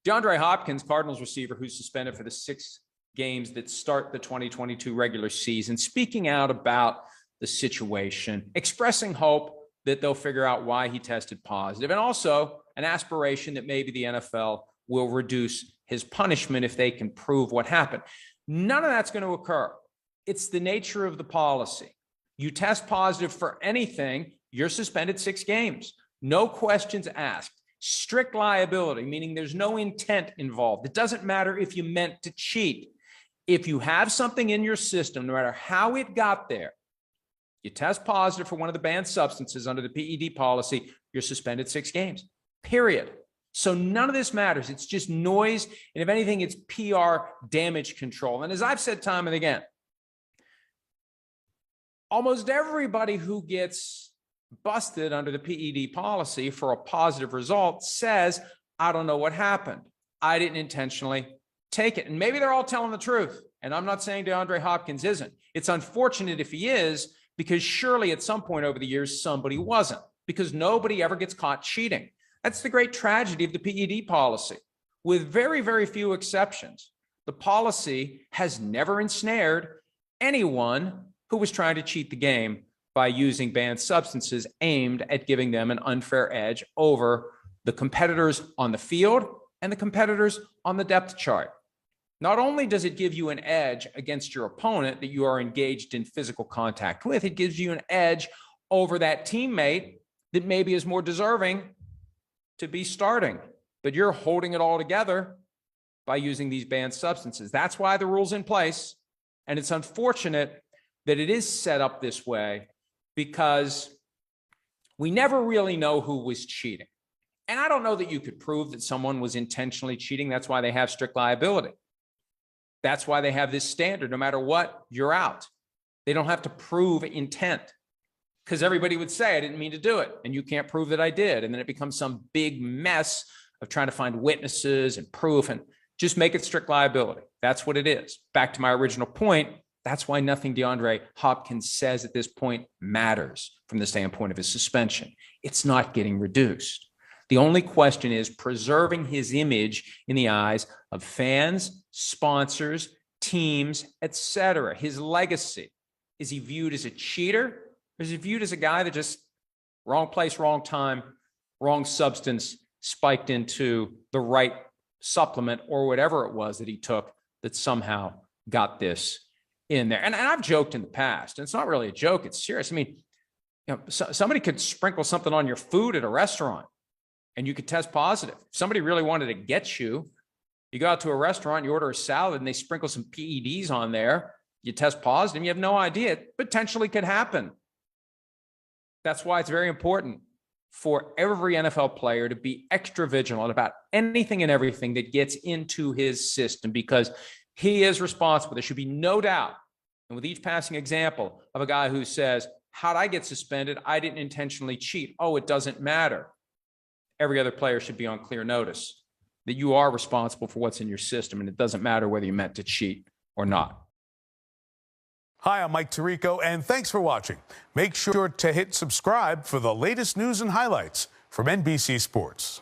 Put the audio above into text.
DeAndre Hopkins, Cardinals receiver, who's suspended for the 6 games that start the 2022 regular season, speaking out about the situation, expressing hope that they'll figure out why he tested positive, and also an aspiration that maybe the NFL will reduce his punishment if they can prove what happened. None of that's going to occur. It's the nature of the policy. You test positive for anything, you're suspended 6 games. No questions asked. Strict liability, meaning there's no intent involved. It doesn't matter if you meant to cheat. If you have something in your system, no matter how it got there, you test positive for one of the banned substances under the PED policy, you're suspended 6 games, period. So none of this matters. It's just noise. And if anything, it's PR damage control. And as I've said time and again, almost everybody who gets busted under the PED policy for a positive result says, I don't know what happened. I didn't intentionally take it. And maybe they're all telling the truth. And I'm not saying DeAndre Hopkins isn't. It's unfortunate if he is, because surely at some point over the years, somebody wasn't, because nobody ever gets caught cheating. That's the great tragedy of the PED policy. With very, very few exceptions, the policy has never ensnared anyone who was trying to cheat the game by using banned substances aimed at giving them an unfair edge over the competitors on the field and the competitors on the depth chart. Not only does it give you an edge against your opponent that you are engaged in physical contact with, it gives you an edge over that teammate that maybe is more deserving to be starting, but you're holding it all together by using these banned substances. That's why the rule's in place. And it's unfortunate that it is set up this way, because we never really know who was cheating. And I don't know that you could prove that someone was intentionally cheating. That's why they have strict liability. That's why they have this standard. No matter what, you're out. They don't have to prove intent, because everybody would say, I didn't mean to do it. And you can't prove that I did. And then it becomes some big mess of trying to find witnesses and proof, and just make it strict liability. That's what it is. Back to my original point. That's why nothing DeAndre Hopkins says at this point matters from the standpoint of his suspension. It's not getting reduced. The only question is preserving his image in the eyes of fans, sponsors, teams, etc. His legacy. Is he viewed as a cheater, or is he viewed as a guy that just wrong place, wrong time, wrong substance, spiked into the right supplement or whatever it was that he took that somehow got this in there? And I've joked in the past, and it's not really a joke, it's serious. I mean, somebody could sprinkle something on your food at a restaurant and you could test positive. If somebody really wanted to get you, you go out to a restaurant, you order a salad, and they sprinkle some PEDs on there, you test positive, you have no idea. It potentially could happen. That's why it's very important for every NFL player to be extra vigilant about anything and everything that gets into his system, because he is responsible. There should be no doubt. And with each passing example of a guy who says, how'd I get suspended? I didn't intentionally cheat. Oh, it doesn't matter. Every other player should be on clear notice that you are responsible for what's in your system, and it doesn't matter whether you meant to cheat or not. Hi, I'm Mike Tirico, and thanks for watching. Make sure to hit subscribe for the latest news and highlights from NBC Sports.